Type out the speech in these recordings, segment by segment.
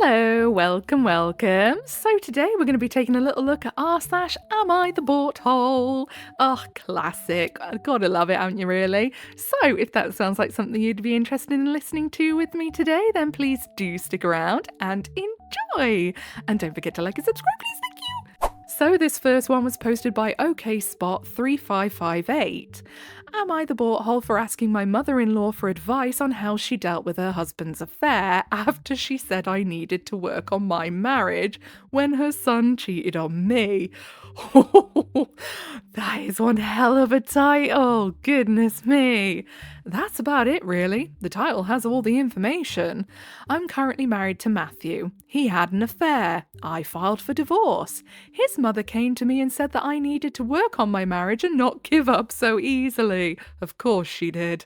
Hello, welcome. So today we're going to be taking a little look at r/Am I the Butthole? Oh, classic. Gotta love it, haven't you really? So if that sounds like something you'd be interested in listening to with me today, then please do stick around and enjoy. And don't forget to like and subscribe, please. Thank you. So this first one was posted by OKSpot3558. Am I the butthole for asking my mother-in-law for advice on how she dealt with her husband's affair after she said I needed to work on my marriage when her son cheated on me? That is one hell of a title, goodness me. That's about it, really. The title has all the information. I'm currently married to Matthew. He had an affair. I filed for divorce. His mother came to me and said that I needed to work on my marriage and not give up so easily. Of course she did.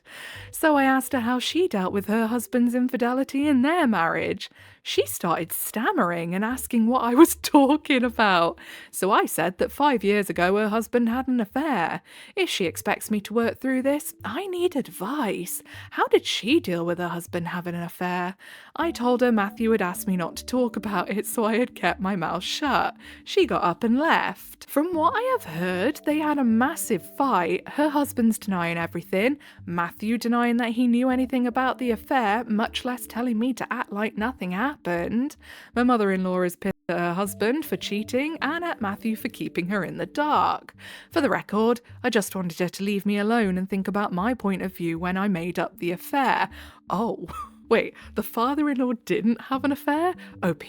So I asked her how she dealt with her husband's infidelity in their marriage. She started stammering and asking what I was talking about. So I said that 5 years ago her husband had an affair. If she expects me to work through this, I need advice. How did she deal with her husband having an affair? I told her Matthew had asked me not to talk about it, so I had kept my mouth shut. She got up and left. From what I have heard, they had a massive fight. Her husband's denying everything, Matthew denying that he knew anything about the affair, much less telling me to act like nothing happened. My mother-in-law is pissed at her husband for cheating and at Matthew for keeping her in the dark. For the record, I just wanted her to leave me alone and think about my point of view when I made up the affair. Oh, wait, the father-in-law didn't have an affair? OP.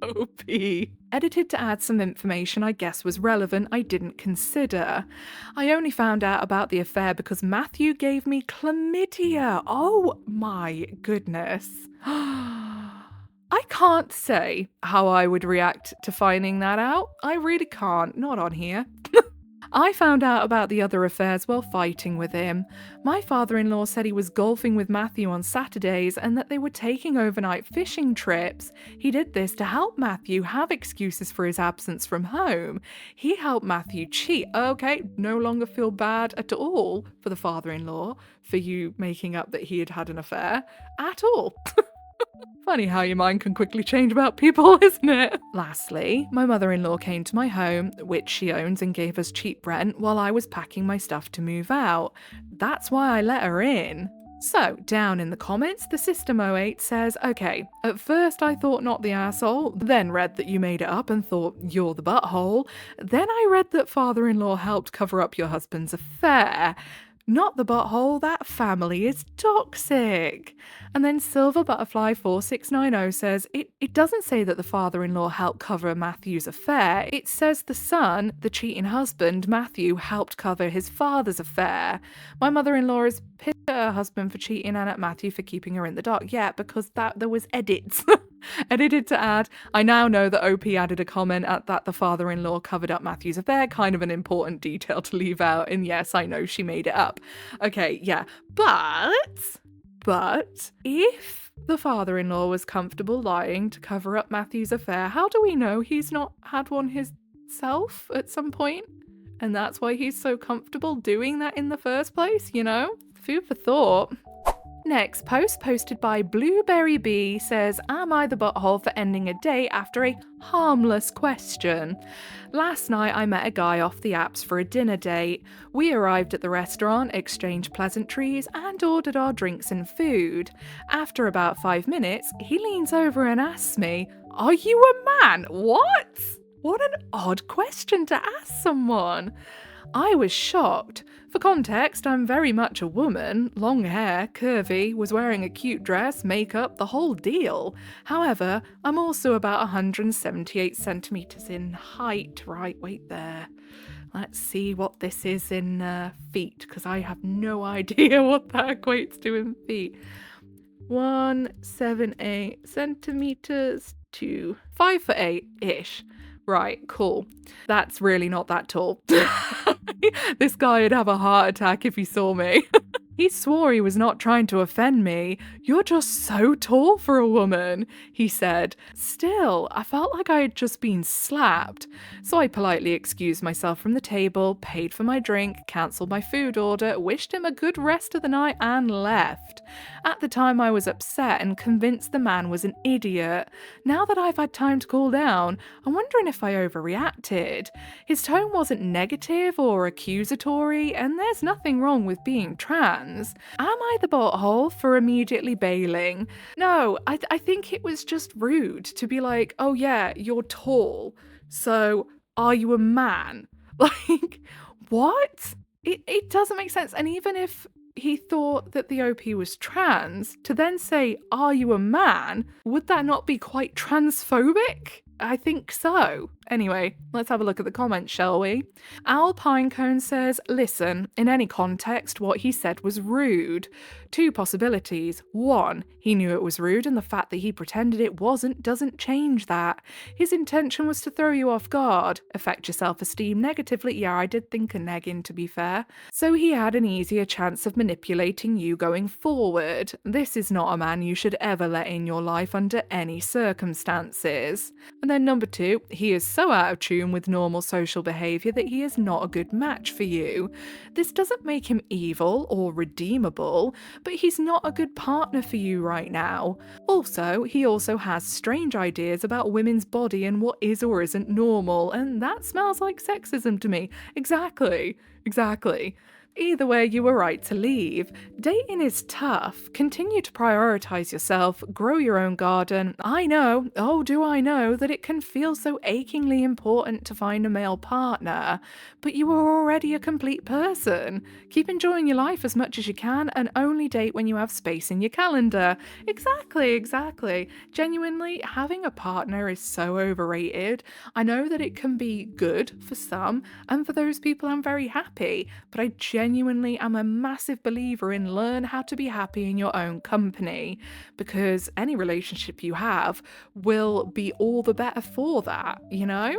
OP. Edited to add some information I guess was relevant I didn't consider. I only found out about the affair because Matthew gave me chlamydia. Oh my goodness. I can't say how I would react to finding that out. I really can't, not on here. I found out about the other affairs while fighting with him. My father-in-law said he was golfing with Matthew on Saturdays and that they were taking overnight fishing trips. He did this to help Matthew have excuses for his absence from home. He helped Matthew cheat. Okay, no longer feel bad at all for the father-in-law for you making up that he had had an affair. At all. Funny how your mind can quickly change about people, isn't it? Lastly, my mother-in-law came to my home, which she owns, and gave us cheap rent while I was packing my stuff to move out. That's why I let her in. So, down in the comments, the System08 says, okay, at first I thought not the asshole, then read that you made it up and thought you're the butthole, then I read that father-in-law helped cover up your husband's affair. Not the butthole, that family is toxic. And then Silver Butterfly 4690 says, it doesn't say that the father-in-law helped cover Matthew's affair. It says the son, the cheating husband, Matthew, helped cover his father's affair. My mother-in-law is pissed at her husband for cheating and at Matthew for keeping her in the dark. Yeah, because there was edits. Edited to add, I now know that OP added a comment at that the father-in-law covered up Matthew's affair, kind of an important detail to leave out, and yes, I know she made it up. Okay, yeah, but if the father-in-law was comfortable lying to cover up Matthew's affair, how do we know he's not had one himself at some point? And that's why he's so comfortable doing that in the first place, you know? Food for thought. Next post, posted by Blueberry Bee, says, am I the butthole for ending a date after a harmless question? Last night I met a guy off the apps for a dinner date. We arrived at the restaurant, exchanged pleasantries, and ordered our drinks and food. After about 5 minutes, he leans over and asks me, are you a man? What? What an odd question to ask someone. I was shocked. For context, I'm very much a woman, long hair, curvy, was wearing a cute dress, makeup, the whole deal. However, I'm also about 178 centimetres in height. Right, wait there. Let's see what this is in feet, because I have no idea what that equates to in feet. 178 centimetres to 5'8"-ish. Right, cool. That's really not that tall. This guy would have a heart attack if he saw me. He swore he was not trying to offend me. "You're just so tall for a woman," he said. Still, I felt like I had just been slapped. So I politely excused myself from the table, paid for my drink, cancelled my food order, wished him a good rest of the night, and left. At the time, I was upset and convinced the man was an idiot. Now that I've had time to cool down, I'm wondering if I overreacted. His tone wasn't negative or accusatory, and there's nothing wrong with being trans. Am I the butthole for immediately bailing? No, I think it was just rude to be like, "Oh yeah, you're tall, so are you a man?" Like, what? It doesn't make sense. And even if he thought that the OP was trans, to then say, "Are you a man?" would that not be quite transphobic? I think so. Anyway, let's have a look at the comments, shall we? Al Pinecone says, "Listen, in any context, what he said was rude. Two possibilities. One, he knew it was rude, and the fact that he pretended it wasn't doesn't change that. His intention was to throw you off guard, affect your self-esteem negatively." Yeah, I did think a negging, to be fair. "So he had an easier chance of manipulating you going forward. This is not a man you should ever let in your life under any circumstances." And then number two, "He is so out of tune with normal social behaviour that he is not a good match for you. This doesn't make him evil or redeemable, but he's not a good partner for you right now. Also, he also has strange ideas about women's body and what is or isn't normal, and that smells like sexism to me." Exactly. Either way, you were right to leave. Dating is tough. Continue to prioritise yourself, grow your own garden. I know, oh do I know, that it can feel so achingly important to find a male partner, but you are already a complete person. Keep enjoying your life as much as you can and only date when you have space in your calendar. Exactly. Genuinely, having a partner is so overrated. I know that it can be good for some, and for those people I'm very happy, but I genuinely am a massive believer in learn how to be happy in your own company, because any relationship you have will be all the better for that, you know?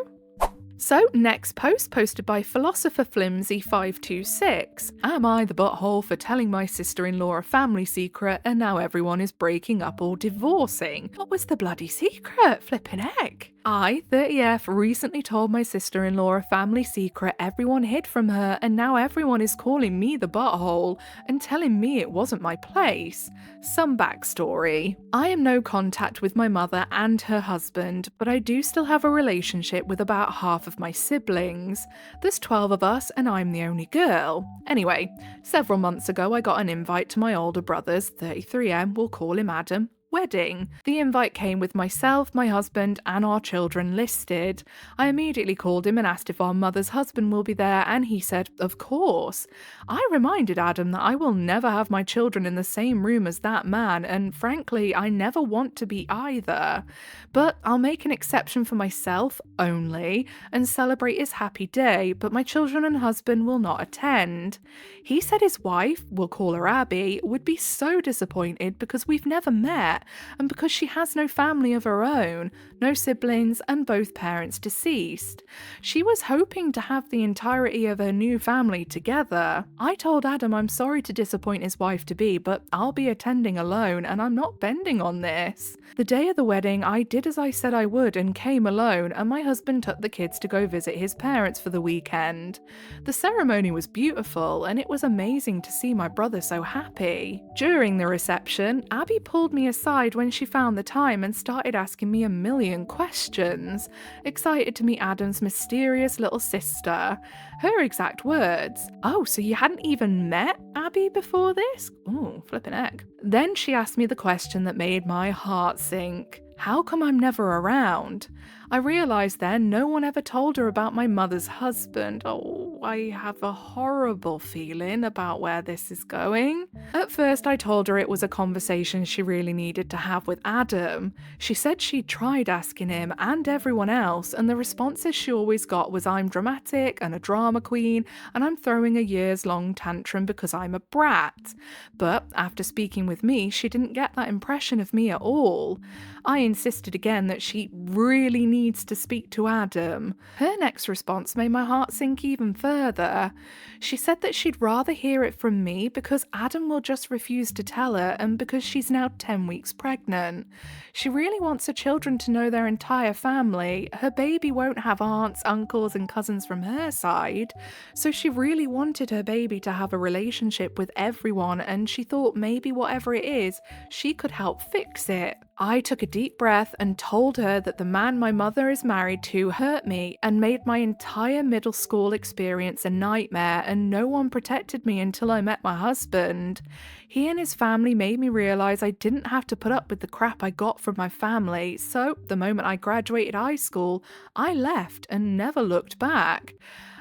So, next post posted by Philosopher Flimsy 526. "Am I the butthole for telling my sister-in-law a family secret and now everyone is breaking up or divorcing? What was the bloody secret? Flippin' heck." I, 30F, recently told my sister-in-law a family secret everyone hid from her, and now everyone is calling me the butthole and telling me it wasn't my place. Some backstory. I am no contact with my mother and her husband, but I do still have a relationship with about half of my siblings. There's 12 of us and I'm the only girl. Anyway, several months ago I got an invite to my older brother's, 33M, we'll call him Adam, wedding. The invite came with myself, my husband, and our children listed. I immediately called him and asked if our mother's husband will be there, and he said, of course. I reminded Adam that I will never have my children in the same room as that man, and frankly, I never want to be either. But I'll make an exception for myself only and celebrate his happy day, but my children and husband will not attend. He said his wife, we'll call her Abby, would be so disappointed because we've never met, and because she has no family of her own, no siblings, and both parents deceased. She was hoping to have the entirety of her new family together. I told Adam I'm sorry to disappoint his wife-to-be, but I'll be attending alone, and I'm not bending on this. The day of the wedding, I did as I said I would and came alone, and my husband took the kids to go visit his parents for the weekend. The ceremony was beautiful, and it was amazing to see my brother so happy. During the reception, Abby pulled me aside when she found the time and started asking me a million questions, excited to meet Adam's mysterious little sister. Her exact words, "Oh, so you hadn't even met Abby before this? Ooh, flippin' heck." Then she asked me the question that made my heart sink. How come I'm never around? I realised then no one ever told her about my mother's husband. Oh, I have a horrible feeling about where this is going. At first I told her it was a conversation she really needed to have with Adam. She said she'd tried asking him and everyone else, and the responses she always got was I'm dramatic and a drama queen, and I'm throwing a years-long tantrum because I'm a brat. But after speaking with me, she didn't get that impression of me at all. I insisted again that she really needs to speak to Adam. Her next response made my heart sink even further. further. She said that she'd rather hear it from me because Adam will just refuse to tell her, and because she's now 10 weeks pregnant. She really wants her children to know their entire family. Her baby won't have aunts, uncles, and cousins from her side, so she really wanted her baby to have a relationship with everyone, and she thought maybe whatever it is, she could help fix it. I took a deep breath and told her that the man my mother is married to hurt me and made my entire middle school experience a nightmare, and no one protected me until I met my husband. He and his family made me realize I didn't have to put up with the crap I got from my family, so the moment I graduated high school, I left and never looked back.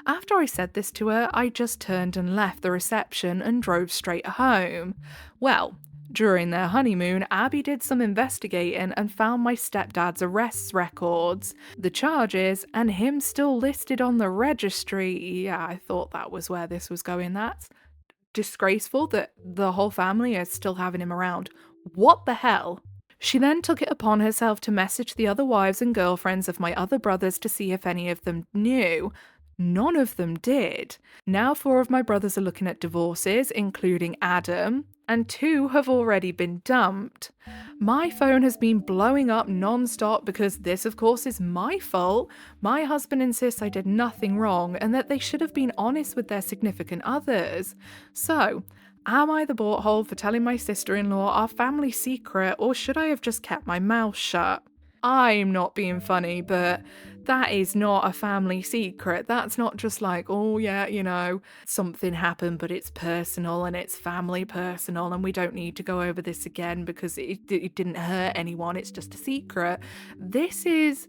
After I said this to her, I just turned and left the reception and drove straight home. Well, during their honeymoon, Abby did some investigating and found my stepdad's arrests records, the charges, and him still listed on the registry. Yeah, I thought that was where this was going. That's disgraceful that the whole family is still having him around. What the hell? She then took it upon herself to message the other wives and girlfriends of my other brothers to see if any of them knew. None of them did. Now 4 of my brothers are looking at divorces, including Adam, and 2 have already been dumped. My phone has been blowing up non-stop because this, of course, is my fault. My husband insists I did nothing wrong and that they should have been honest with their significant others. So, am I the butthole for telling my sister-in-law our family secret, or should I have just kept my mouth shut? I'm not being funny, but that is not a family secret. That's not just like, oh yeah, you know, something happened, but it's personal and it's family personal and we don't need to go over this again because it didn't hurt anyone. It's just a secret. This is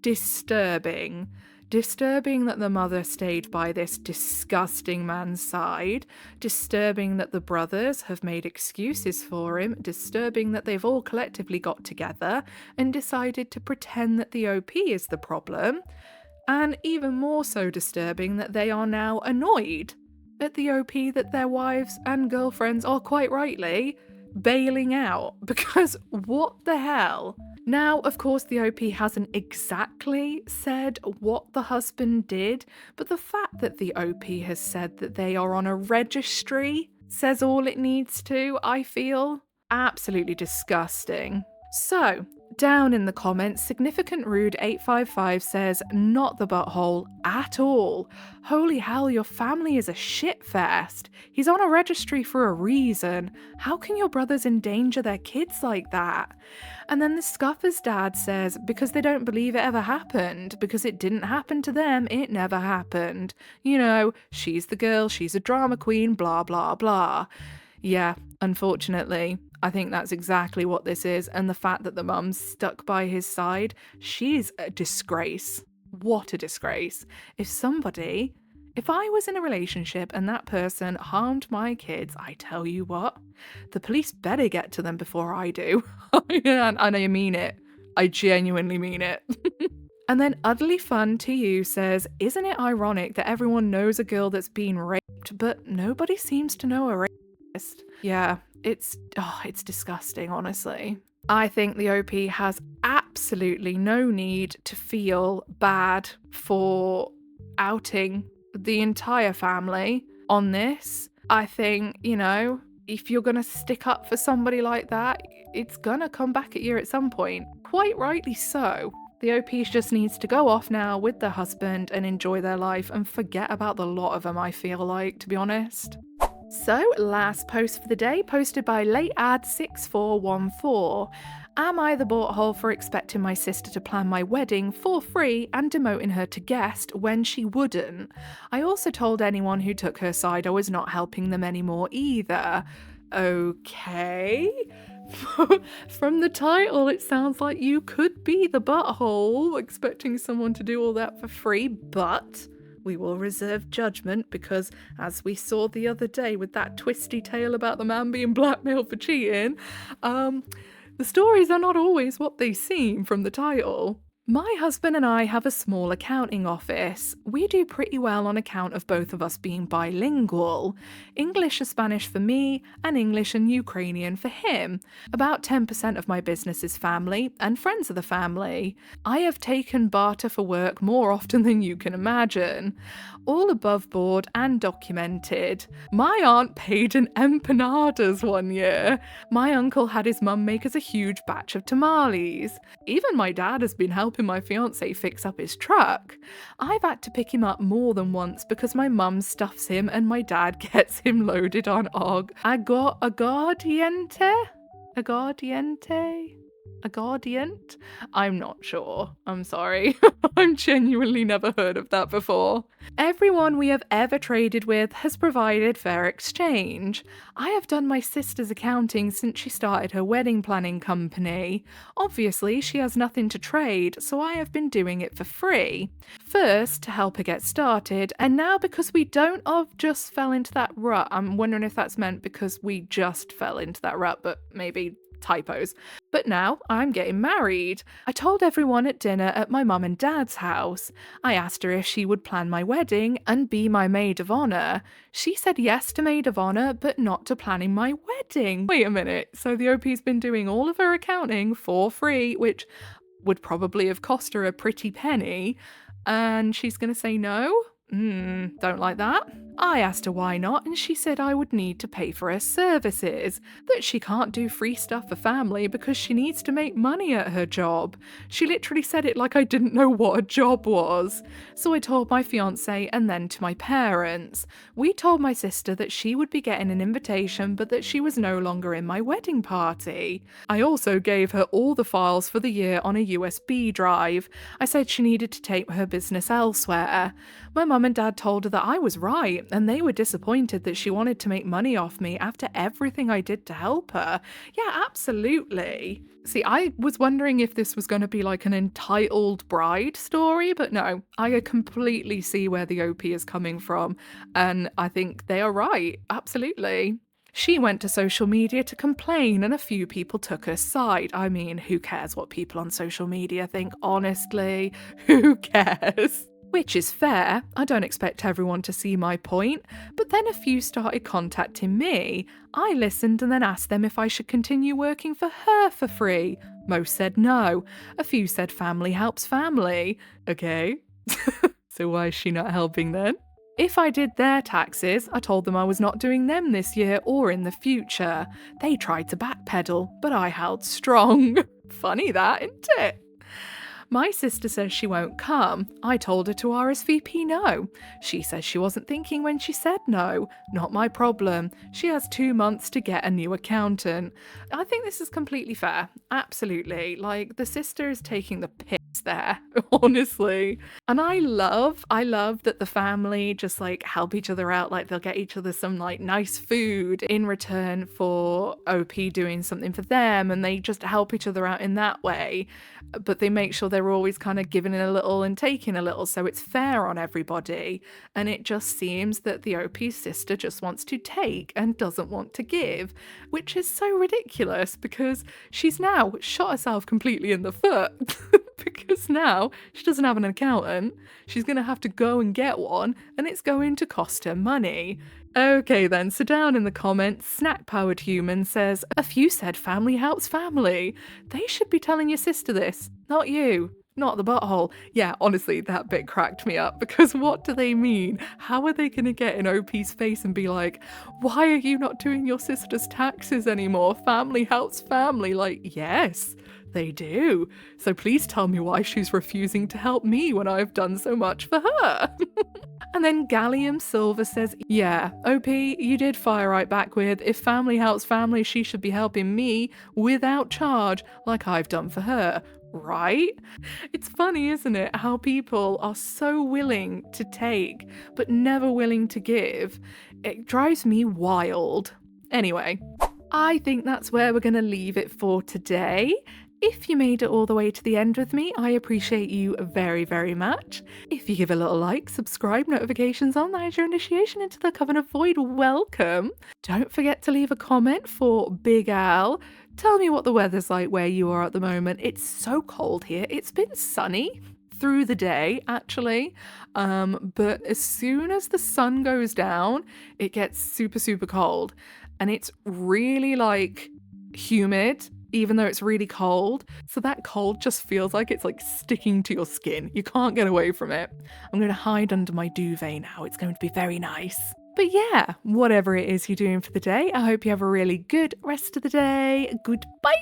disturbing. Disturbing that the mother stayed by this disgusting man's side, disturbing that the brothers have made excuses for him, disturbing that they've all collectively got together and decided to pretend that the OP is the problem, and even more so disturbing that they are now annoyed at the OP that their wives and girlfriends are quite rightly bailing out, because what the hell? Now, of course, the OP hasn't exactly said what the husband did, but the fact that the OP has said that they are on a registry says all it needs to, I feel. Absolutely disgusting. So, down in the comments, Significant Rude 855 says, not the butthole at all. Holy hell, your family is a shitfest. He's on a registry for a reason. How can your brothers endanger their kids like that? And then the Scuffer's dad says, because they don't believe it ever happened, because it didn't happen to them, it never happened. You know, she's the girl, she's a drama queen, blah, blah, blah. Yeah, unfortunately, I think that's exactly what this is, and the fact that the mum's stuck by his side, she's a disgrace. What a disgrace. If I was in a relationship and that person harmed my kids, I tell you what, the police better get to them before I do. And I mean it. I genuinely mean it. And then Utterly Fun to You says, isn't it ironic that everyone knows a girl that's been raped, but nobody seems to know a rapist? Yeah, it's disgusting, honestly. I think the OP has absolutely no need to feel bad for outing the entire family on this. I think, you know, if you're gonna stick up for somebody like that, it's gonna come back at you at some point. Quite rightly so. The OP just needs to go off now with their husband and enjoy their life and forget about the lot of them, I feel like, to be honest. So, last post for the day, posted by LateAd6414. Am I the butthole for expecting my sister to plan my wedding for free and demoting her to guest when she wouldn't? I also told anyone who took her side I was not helping them anymore either. Okay. From the title, it sounds like you could be the butthole expecting someone to do all that for free, but we will reserve judgment because, as we saw the other day with that twisty tale about the man being blackmailed for cheating, the stories are not always what they seem from the title. My husband and I have a small accounting office. We do pretty well on account of both of us being bilingual. English and Spanish for me, and English and Ukrainian for him. About 10% of my business is family, and friends of the family. I have taken barter for work more often than you can imagine. All above board and documented. My aunt paid in empanadas one year. My uncle had his mum make us a huge batch of tamales. Even my dad has been helping my fiance fix up his truck. I've had to pick him up more than once because my mum stuffs him and my dad gets him loaded on aguardiente? Aguardiente? Aguardiente? I'm not sure. I'm sorry. I've genuinely never heard of that before. Everyone we have ever traded with has provided fair exchange. I have done my sister's accounting since she started her wedding planning company. Obviously, she has nothing to trade, so I have been doing it for free. First, to help her get started, and now because we don't of just fell into that rut. I'm wondering if that's meant because we just fell into that rut, but maybe typos. But now I'm getting married. I told everyone at dinner at my mum and dad's house. I asked her if she would plan my wedding and be my maid of honour. She said yes to maid of honour, but not to planning my wedding. Wait a minute, so the OP's been doing all of her accounting for free, which would probably have cost her a pretty penny, and she's gonna say no? Don't like that. I asked her why not, and she said I would need to pay for her services, that she can't do free stuff for family because she needs to make money at her job. She literally said it like I didn't know what a job was. So I told my fiance and then to my parents. We told my sister that she would be getting an invitation but that she was no longer in my wedding party. I also gave her all the files for the year on a USB drive. I said she needed to take her business elsewhere. My mum and dad told her that I was right, and they were disappointed that she wanted to make money off me after everything I did to help her. Yeah, absolutely. See, I was wondering if this was going to be like an entitled bride story, but no, I completely see where the OP is coming from, and I think they are right. Absolutely. She went to social media to complain, and a few people took her side. I mean, who cares what people on social media think, honestly? Who cares? Which is fair, I don't expect everyone to see my point, but then a few started contacting me. I listened and then asked them if I should continue working for her for free. Most said no. A few said family helps family. Okay. So why is she not helping then? If I did their taxes, I told them I was not doing them this year or in the future. They tried to backpedal, but I held strong. Funny that, isn't it? My sister says she won't come. I told her to RSVP no. She says she wasn't thinking when she said no. Not my problem. She has 2 months to get a new accountant. I think this is completely fair. Absolutely. Like, the sister is taking the piss there, honestly. And I love that the family just like help each other out. Like, they'll get each other some like nice food in return for OP doing something for them, and they just help each other out in that way. But they make sure they're always kind of giving a little and taking a little, so it's fair on everybody. And it just seems that the OP's sister just wants to take and doesn't want to give, which is so ridiculous because she's now shot herself completely in the foot. Because now she doesn't have an accountant, she's going to have to go and get one, and it's going to cost her money. Okay then, so down in the comments, Snack Powered Human says, a few said family helps family. They should be telling your sister this, not you. Not the butthole. Yeah, honestly, that bit cracked me up because what do they mean? How are they going to get in OP's face and be like, why are you not doing your sister's taxes anymore? Family helps family. Like, yes, they do. So please tell me why she's refusing to help me when I've done so much for her. And then Gallium Silver says, yeah, OP, you did fire right back with, if family helps family, she should be helping me without charge, like I've done for her. Right? It's funny, isn't it, how people are so willing to take, but never willing to give. It drives me wild. Anyway, I think that's where we're going to leave it for today. If you made it all the way to the end with me, I appreciate you very, very much. If you give a little like, subscribe, notifications on, that is your initiation into the Covenant Void. Welcome. Don't forget to leave a comment for Big Al. Tell me what the weather's like where you are at the moment. It's so cold here. It's been sunny through the day, actually. But as soon as the sun goes down, it gets super, super cold. And it's really like humid, even though it's really cold. So that cold just feels like it's like sticking to your skin. You can't get away from it. I'm going to hide under my duvet now. It's going to be very nice. But yeah, whatever it is you're doing for the day, I hope you have a really good rest of the day. Goodbye.